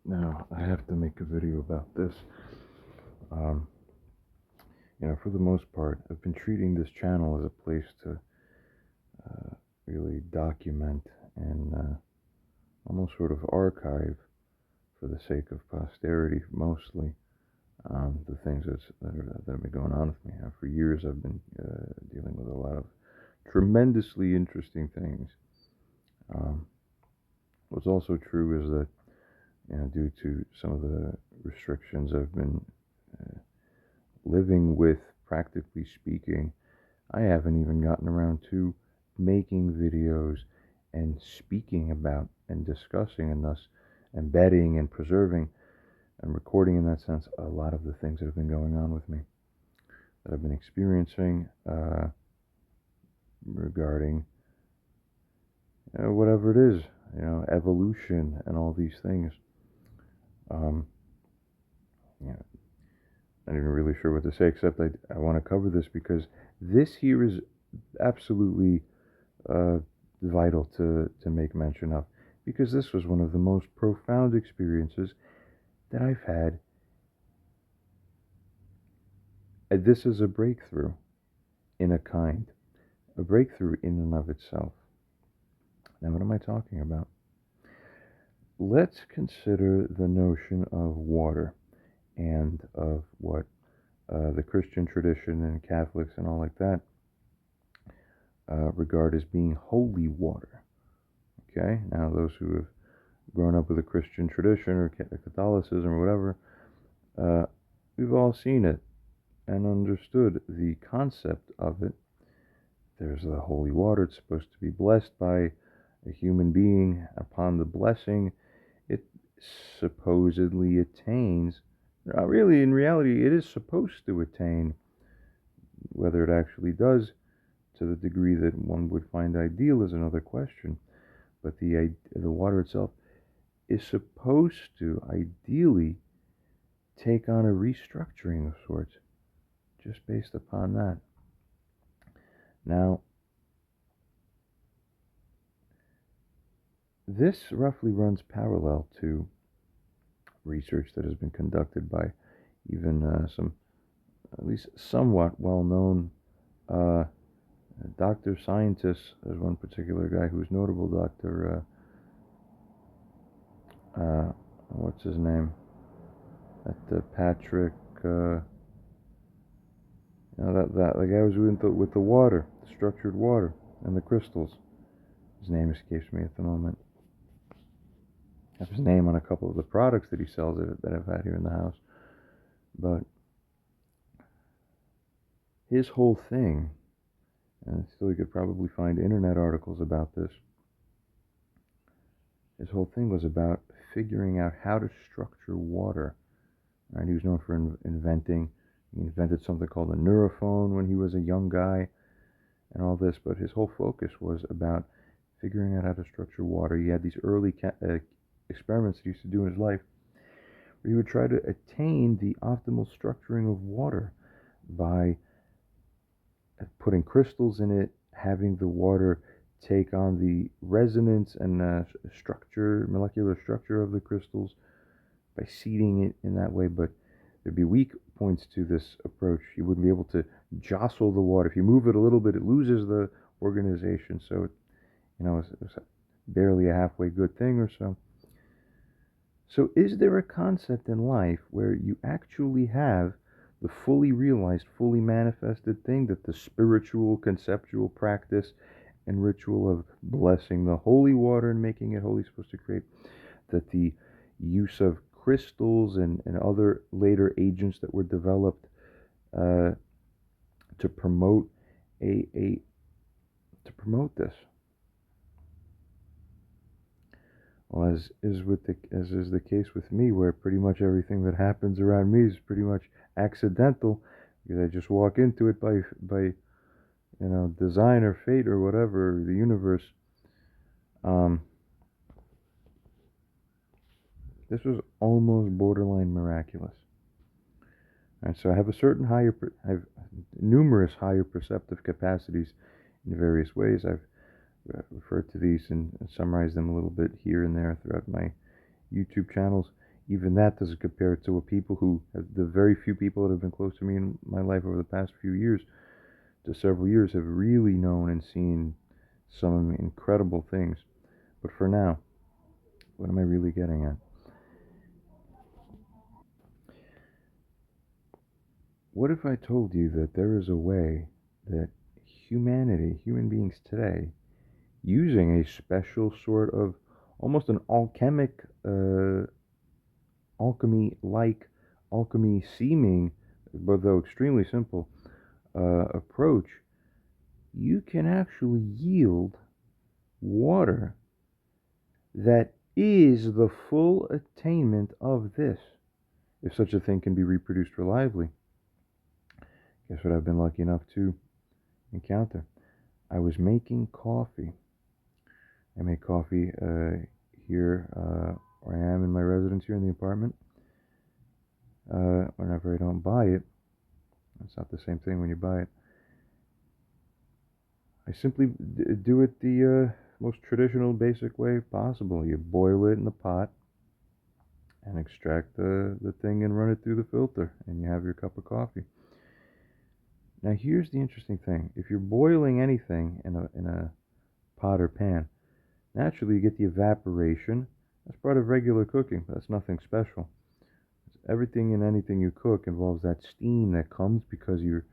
Now, I have to make a video about this. Um, for the most part, I've been treating this channel as a place to really document and almost sort of archive, for the sake of posterity, mostly the things that have been going on with me. For years, I've been dealing with a lot of tremendously interesting things. Um, what's also true is that, due to some of the restrictions I've been uh, living with, practically speaking, I haven't even gotten around to making videos and speaking about and discussing, and thus embedding and preserving and recording, in that sense, a lot of the things that have been going on with me, that I've been experiencing, regarding whatever it is, evolution and all these things. Um, yeah, I'm not even really sure what to say, except I want to cover this because this here is absolutely uh, vital to make mention of, because this was one of the most profound experiences that I've had. This is a breakthrough in a kind, a breakthrough in and of itself. Now, what am I talking about? Let's consider the notion of water and of what the Christian tradition and Catholics and all like that regard as being holy water. Okay, now those who have grown up with a Christian tradition or Catholicism or whatever, uh, we've all seen it and understood the concept of it. There's the holy water. It's supposed to be blessed by a human being. Upon the blessing, it supposedly attains. Really, in reality, it is supposed to attain. Whether it actually does, to the degree that one would find ideal, is another question. But the water itself is supposed to ideally take on a restructuring of sorts, just based upon that. Now, this roughly runs parallel to research that has been conducted by even some, at least somewhat well known doctor scientists. There's one particular guy who's notable, Dr. What's his name? Patrick. That the guy was with the water, the structured water, and the crystals. His name escapes me at the moment. I have his name on a couple of the products that he sells that I've had here in the house. But his whole thing, and still you could probably find internet articles about this, his whole thing was about figuring out how to structure water. Right? He was known for inventing. He invented something called a neurophone when he was a young guy, and all this. But his whole focus was about figuring out how to structure water. He had these early experiments that he used to do in his life, where he would try to attain the optimal structuring of water by putting crystals in it, having the water take on the resonance and molecular structure of the crystals by seeding it in that way. But there'd be weak points to this approach. You wouldn't be able to jostle the water. If you move it a little bit, it loses the organization. So, it's barely a halfway good thing or so. So, is there a concept in life where you actually have the fully realized, fully manifested thing that the spiritual, conceptual practice and ritual of blessing the holy water and making it holy is supposed to create? That the use of crystals and other later agents that were developed uh, to promote a to promote this. Well, as is the case with me, where pretty much everything that happens around me is pretty much accidental, because I just walk into it by design or fate or whatever, the universe. Um, this was almost borderline miraculous. And so I have a certain I have numerous higher perceptive capacities in various ways. I've referred to these and summarized them a little bit here and there throughout my YouTube channels. even that doesn't compare to what people who, the very few people that have been close to me in my life over the past few years to several years, have really known and seen some incredible things. But for now, what am I really getting at? What if I told you that there is a way that humanity, human beings today, using a special sort of almost an alchemic, alchemy like, alchemy seeming, but though extremely simple, approach, you can actually yield water that is the full attainment of this, if such a thing can be reproduced reliably. Guess what I've been lucky enough to encounter? I was making coffee. I make coffee here where I am in my residence here in the apartment. Whenever I don't buy it, it's not the same thing when you buy it. I simply do it the most traditional, basic way possible. You boil it in the pot and extract the thing and run it through the filter, and you have your cup of coffee. Now, here's the interesting thing: if you're boiling anything in a pot or pan, naturally you get the evaporation. That's part of regular cooking, but that's nothing special. Everything and anything you cook involves that steam that comes because you're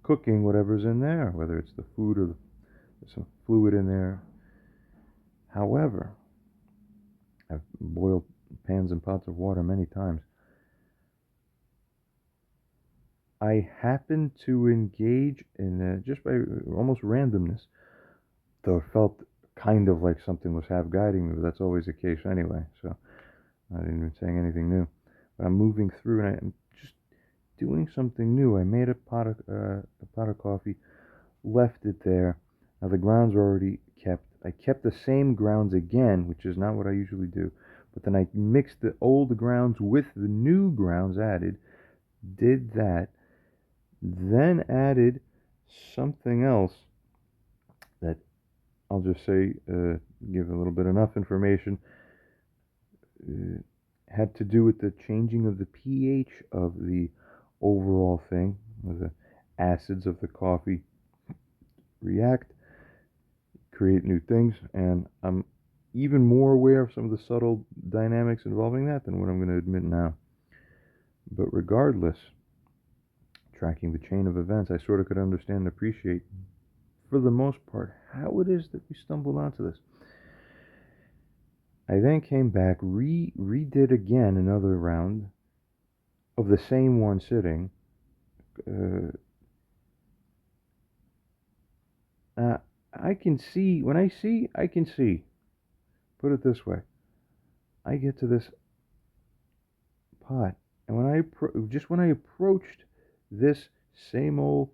cooking whatever's in there, whether it's the food or there's some fluid in there. However, I've boiled pans and pots of water many times. I happen to engage in just by almost randomness, though it felt kind of like something was half guiding me, but that's always the case anyway, so I didn't even say anything new. But I'm moving through and I'm just doing something new. I made a pot of coffee, left it there. Now the grounds were already kept. I kept the same grounds again, which is not what I usually do. But then I mixed the old grounds with the new grounds added, did that, then added something else that I'll just say, give a little bit enough information, uh, had to do with the changing of the pH of the overall thing. The acids of the coffee react, create new things, and I'm even more aware of some of the subtle dynamics involving that than what I'm going to admit now. But regardless, tracking the chain of events, I sort of could understand and appreciate, for the most part, how it is that we stumbled onto this. I then came back, redid again another round of the same one sitting. Uh, I can see, when I see, I can see. Put it this way: I get to this pot, and when I approached this same old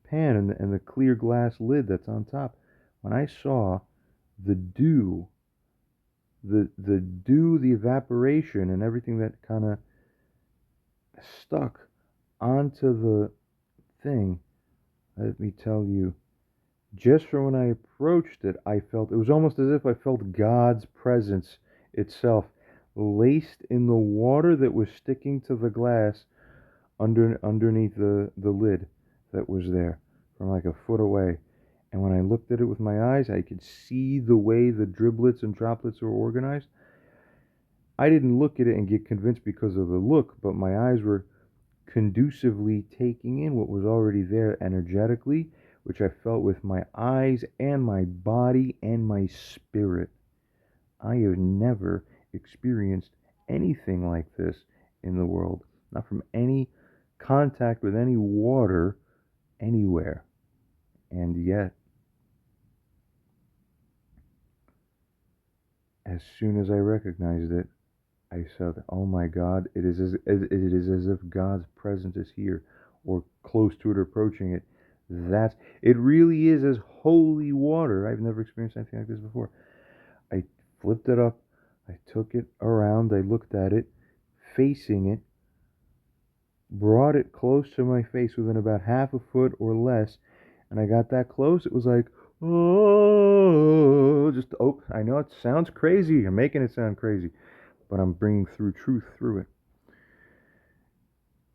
pan and the clear glass lid that's on top, when I saw the dew, the evaporation, and everything that kind of stuck onto the thing, let me tell you, just from when I approached it, I felt it was almost as if I felt God's presence itself laced in the water that was sticking to the glass underneath the lid that was there from like a foot away. And when I looked at it with my eyes, I could see the way the driblets and droplets were organized. I didn't look at it and get convinced because of the look, but my eyes were conducively taking in what was already there energetically, which I felt with my eyes and my body and my spirit. I have never experienced anything like this in the world, not from any contact with any water anywhere. And yet, as soon as I recognized it, I said, "Oh my God! It is as if God's presence is here, or close to it, or approaching it. It really is as holy water. I've never experienced anything like this before." I flipped it up. I took it around. I looked at it, facing it, brought it close to my face within about half a foot or less, and I got that close. It was like, oh, just, oh, I know it sounds crazy. I'm making it sound crazy. but I'm bringing through truth through it.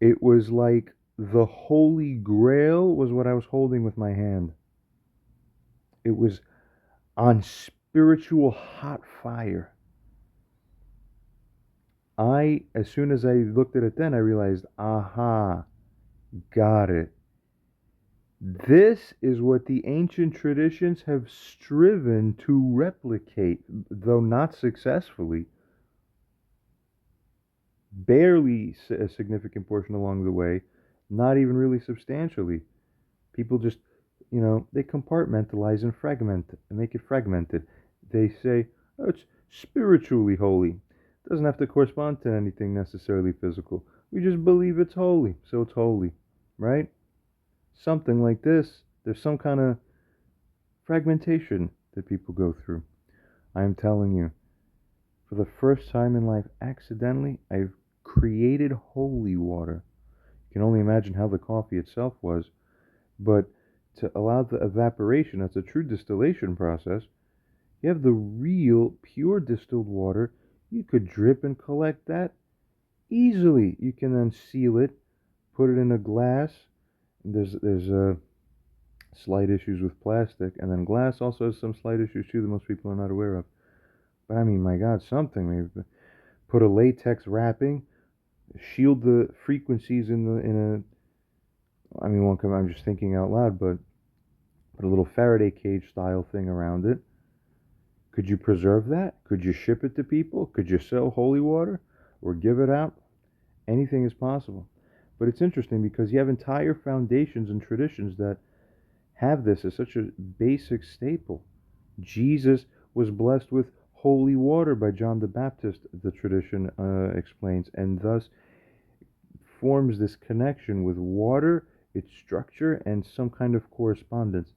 It was like the Holy Grail was what I was holding with my hand. It was on spiritual hot fire. As soon as I looked at it then, I realized, aha, got it. This is what the ancient traditions have striven to replicate, though not successfully. Barely a significant portion along the way, not even really substantially. People just, they compartmentalize and fragment and make it fragmented. They say, oh, it's spiritually holy. It doesn't have to correspond to anything necessarily physical. We just believe it's holy, so it's holy, right? Something like this. There's some kind of fragmentation that people go through. I am telling you, for the first time in life, accidentally, I've created holy water. You can only imagine how the coffee itself was, but to allow the evaporation, that's a true distillation process, you have the real pure distilled water. You could drip and collect that easily. You can then seal it, put it in a glass. There's slight issues with plastic, and then glass also has some slight issues too that most people are not aware of. But I mean, my God, something. We've put a latex wrapping, shield the frequencies in a. I mean, I'm just thinking out loud, but put a little Faraday cage style thing around it. Could you preserve that? Could you ship it to people? Could you sell holy water or give it out? Anything is possible. But it's interesting because you have entire foundations and traditions that have this as such a basic staple. Jesus was blessed with holy water by John the Baptist, the tradition explains, and thus forms this connection with water, its structure, and some kind of correspondence.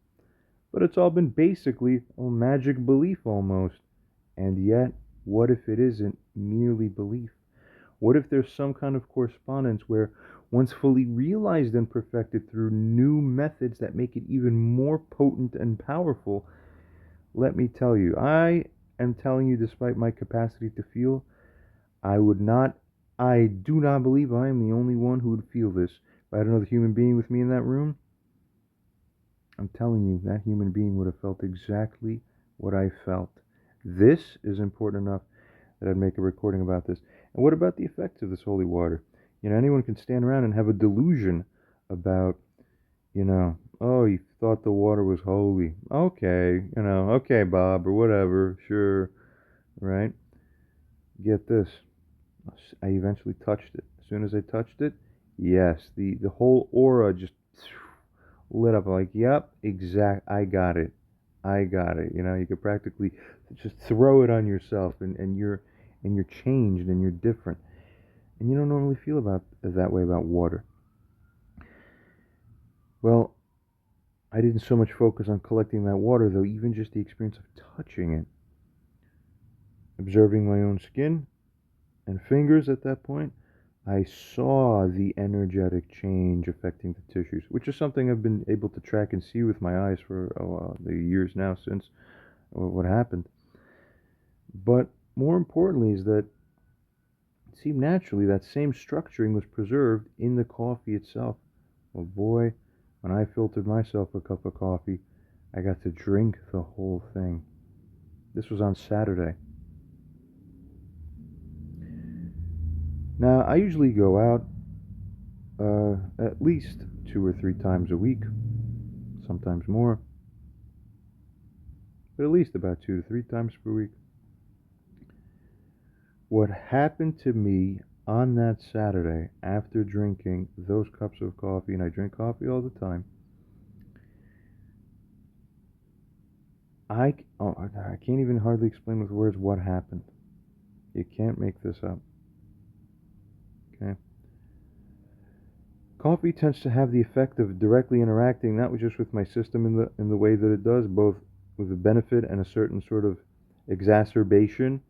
But it's all been basically a magic belief almost. And yet, what if it isn't merely belief? What if there's some kind of correspondence where, once fully realized and perfected through new methods that make it even more potent and powerful, let me tell you, I am telling you, despite my capacity to feel, I do not believe I am the only one who would feel this. If I had another human being with me in that room, I'm telling you, that human being would have felt exactly what I felt. This is important enough that I'd make a recording about this. And what about the effects of this holy water? Anyone can stand around and have a delusion about, oh, you thought the water was holy. Okay, okay, Bob, or whatever, sure, right? Get this. I eventually touched it. As soon as I touched it, yes, the whole aura just lit up. Like, yep, I got it. I got it. You could practically just throw it on yourself, and you're changed and you're different. And you don't normally feel about that way about water. Well, I didn't so much focus on collecting that water, though. Even just the experience of touching it, observing my own skin and fingers at that point, I saw the energetic change affecting the tissues, which is something I've been able to track and see with my eyes for the years now since what happened. But more importantly is that it seemed naturally that same structuring was preserved in the coffee itself. Well, boy, when I filtered myself a cup of coffee, I got to drink the whole thing. This was on Saturday. Now, I usually go out at least 2 or 3 times a week, sometimes more, but at least about 2 to 3 times per week. What happened to me on that Saturday after drinking those cups of coffee, and I drink coffee all the time, I can't even hardly explain with words what happened. You can't make this up. Okay? Coffee tends to have the effect of directly interacting not just with my system in the way that it does, both with a benefit and a certain sort of exacerbation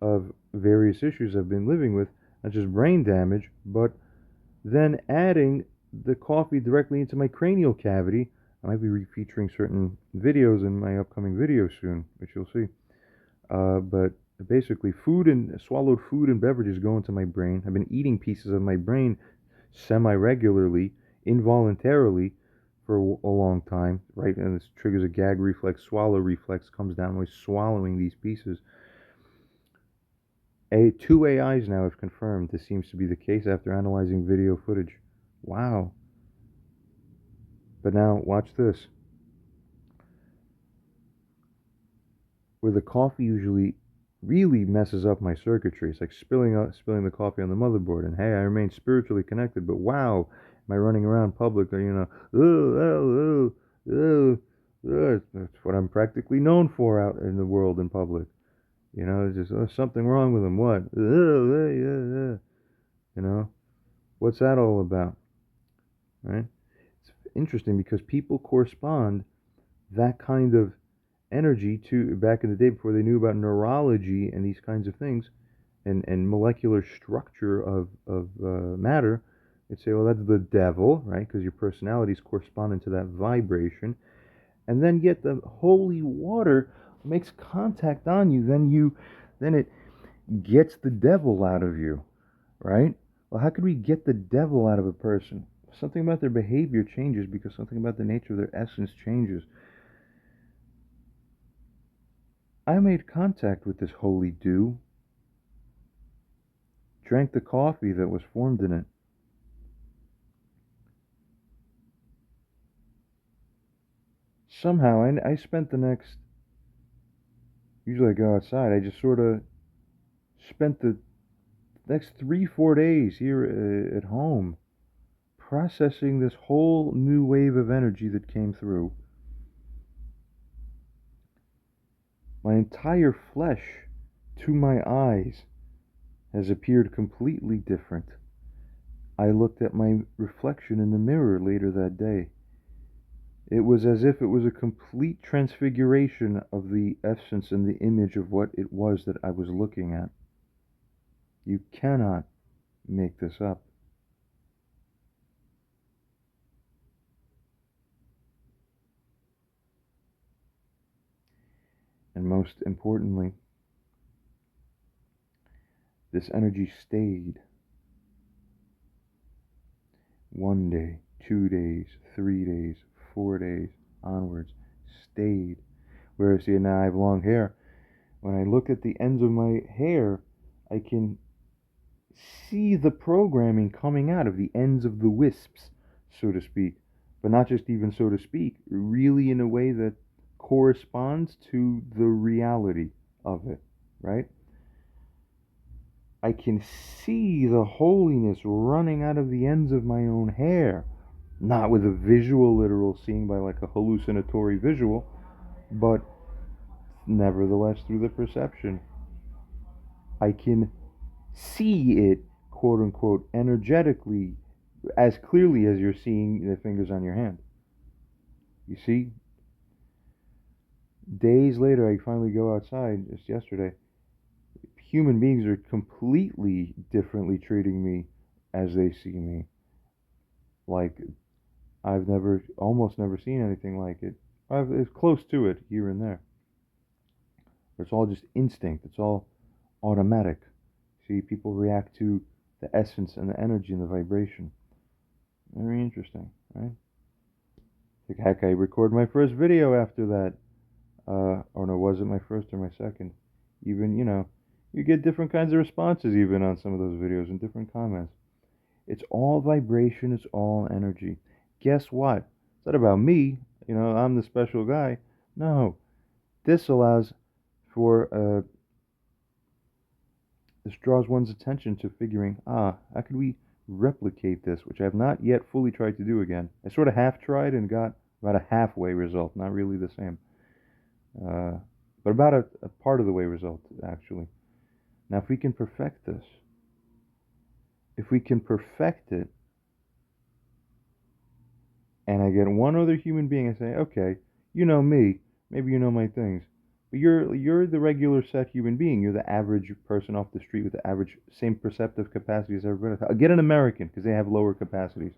of various issues I've been living with, not just brain damage, but then adding the coffee directly into my cranial cavity. I might be featuring certain videos in my upcoming video soon, which you'll see. But basically food and swallowed food and beverages go into my brain. I've been eating pieces of my brain semi regularly, involuntarily, for a long time, right? And this triggers a gag reflex, swallow reflex comes down by swallowing these pieces. Two AIs now have confirmed this seems to be the case after analyzing video footage. Wow. But now, watch this. Where the coffee usually really messes up my circuitry. It's like spilling the coffee on the motherboard. And hey, I remain spiritually connected, but wow, am I running around public? That's what I'm practically known for out in the world in public. It's just something wrong with them. What? What's that all about? Right? It's interesting because people correspond that kind of energy to back in the day before they knew about neurology and these kinds of things and molecular structure of matter. They'd say, well, that's the devil, right? Because your personality is corresponding to that vibration. And then yet the holy water makes contact on you. Then it gets the devil out of you, right? Well, how could we get the devil out of a person? Something about their behavior changes because something about the nature of their essence changes. I made contact with this holy dew, drank the coffee that was formed in it. Somehow, I spent the next, usually I go outside, I just sort of spent the next 3, 4 days here at home processing this whole new wave of energy that came through. My entire flesh, to my eyes, has appeared completely different. I looked at my reflection in the mirror later that day. It was as if it was a complete transfiguration of the essence and the image of what it was that I was looking at. You cannot make this up. And most importantly, this energy stayed. 1 day, 2 days, 3 days, 4 days, onwards, stayed. Whereas, see, now I have long hair. When I look at the ends of my hair, I can see the programming coming out of the ends of the wisps, so to speak. But not just even so to speak, really in a way that corresponds to the reality of it, right? I can see the holiness running out of the ends of my own hair. Not with a visual, literal seeing by like a hallucinatory visual, but nevertheless through the perception. I can see it, quote unquote, energetically as clearly as you're seeing the fingers on your hand. You see? Days later, I finally go outside, just yesterday. Human beings are completely differently treating me as they see me. Like, almost never seen anything like it. It's close to it here and there. But it's all just instinct. It's all automatic. See, people react to the essence and the energy and the vibration. Very interesting, right? Like, heck, I recorded my first video after that. Or no, was it my first or my second? Even, you get different kinds of responses even on some of those videos and different comments. It's all vibration, it's all energy. Guess what? It's not about me, I'm the special guy. No. This allows for, this draws one's attention to figuring, how could we replicate this, which I have not yet fully tried to do again. I sort of half tried and got about a halfway result, not really the same. But about a part of the way result, actually. Now, if we can perfect this, if we can perfect it, and I get one other human being, I say, okay, you know me, maybe you know my things, but you're the regular set human being. You're the average person off the street with the average same perceptive capacity as everybody else. Get an American because they have lower capacities,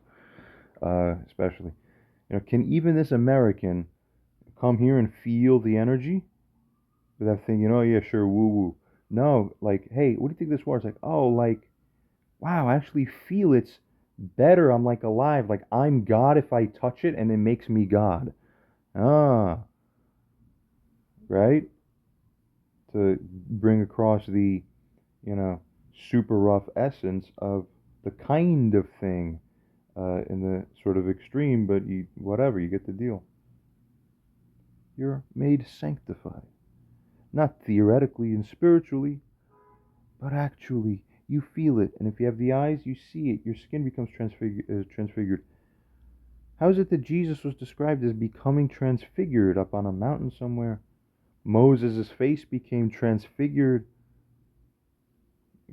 especially. Can even this American come here and feel the energy without thinking, oh yeah, sure, woo woo? No, like, hey, what do you think this water's like? Oh, like, wow, I actually feel it's better. I'm like alive. Like I'm God if I touch it and it makes me God. Ah, right? To bring across the, you know, super rough essence of the kind of thing in the sort of extreme, but you, whatever, you get the deal. You're made sanctified. Not theoretically and spiritually, but actually. You feel it. And if you have the eyes, you see it. Your skin becomes transfigured. How is it that Jesus was described as becoming transfigured up on a mountain somewhere? Moses' face became transfigured.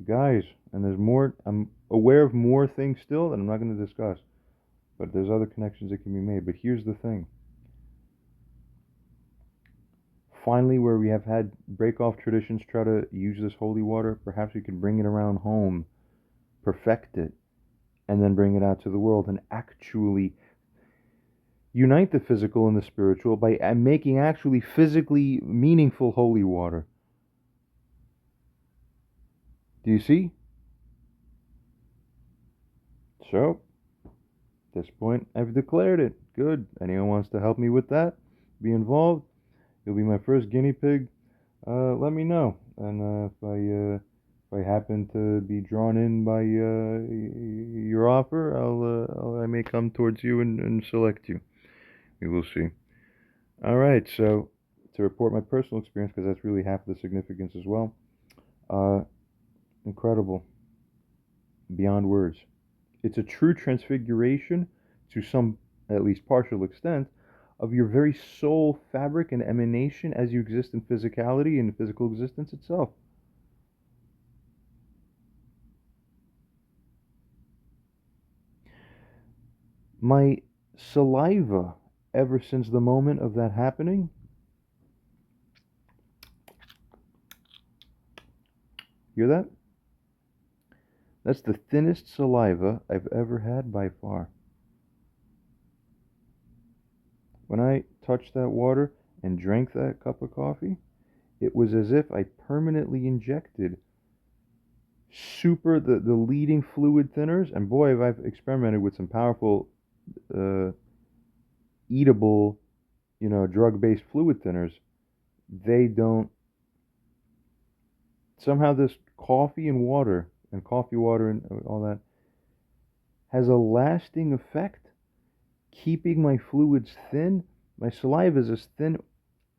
Guys, and there's more. I'm aware of more things still that I'm not going to discuss, but there's other connections that can be made. But here's the thing. Finally, where we have had break off traditions try to use this holy water, perhaps we could bring it around home, perfect it, and then bring it out to the world and actually unite the physical and the spiritual by making actually physically meaningful holy water. Do you see? So, at this point, I've declared it. Good. Anyone wants to help me with that? Be involved? You'll be my first guinea pig. Let me know. And if I happen to be drawn in by your offer, I may come towards you and select you. We will see. All right. So to report my personal experience, because that's really half the significance as well. Uh, Incredible, beyond words. It's a true transfiguration to some, at least partial extent, of your very soul fabric and emanation as you exist in physicality and physical existence itself. My saliva, ever since the moment of that happening, hear that? That's the thinnest saliva I've ever had by far. When I touched that water and drank that cup of coffee, it was as if I permanently injected the leading fluid thinners. And boy, have I experimented with some powerful uh, eatable, drug-based fluid thinners. They don't. Somehow, this coffee water and all that has a lasting effect, keeping my fluids thin. My saliva is as thin,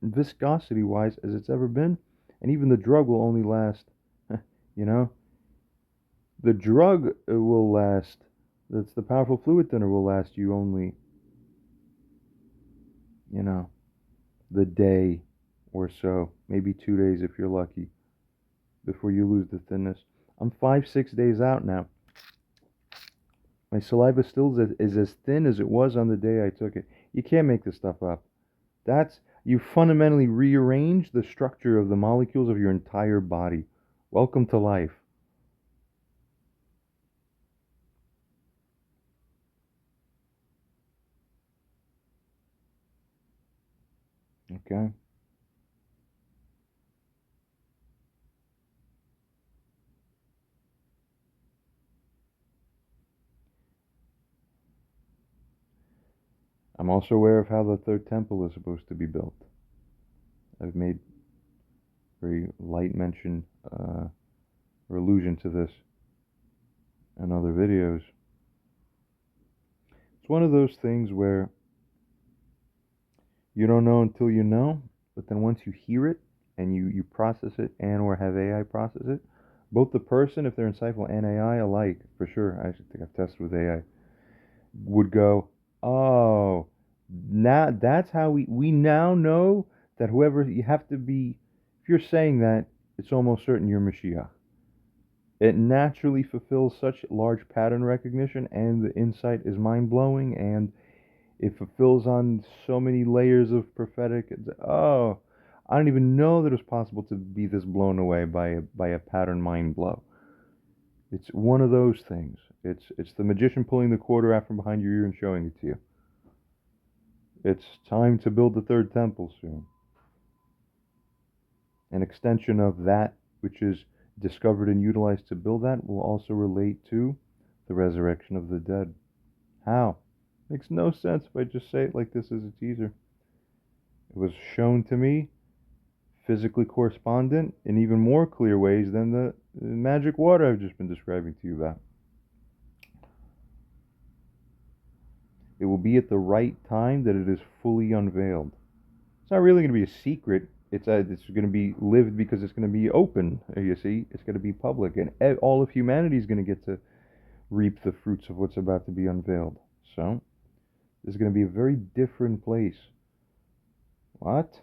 viscosity-wise, as it's ever been, and even the drug will only last. You know, the drug will last. That's the powerful fluid thinner will last you only, you know, the day or so, maybe 2 days if you're lucky, before you lose the thinness. I'm 5, 6 days out now. My saliva still is as thin as it was on the day I took it. You can't make this stuff up. You fundamentally rearrange the structure of the molecules of your entire body. Welcome to life. Okay? I'm also aware of how the third temple is supposed to be built. I've made very light mention or allusion to this in other videos. It's one of those things where you don't know until you know, but then once you hear it and you process it and or have AI process it, both the person, if they're insightful, and AI alike, for sure, I actually think I've tested with AI, would go, oh, now that's how we now know that whoever you have to be, if you're saying that, it's almost certain you're Mashiach. It naturally fulfills such large pattern recognition, and the insight is mind blowing, and it fulfills on so many layers of prophetic. Oh, I don't even know that it was possible to be this blown away by a pattern mind blow. It's one of those things. It's the magician pulling the quarter out from behind your ear and showing it to you. It's time to build the third temple soon. An extension of that which is discovered and utilized to build that, will also relate to the resurrection of the dead. How? Makes no sense if I just say it like this as a teaser. It was shown to me, physically correspondent, in even more clear ways than the magic water I've just been describing to you about. It will be at the right time that it is fully unveiled. It's not really going to be a secret. It's going to be lived because it's going to be open. You see, it's going to be public, and all of humanity is going to get to reap the fruits of what's about to be unveiled. So, this is going to be a very different place. What?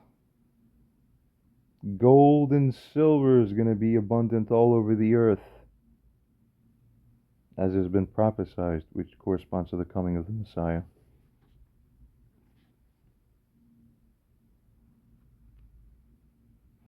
Gold and silver is going to be abundant all over the earth, as has been prophesied, which corresponds to the coming of the Messiah.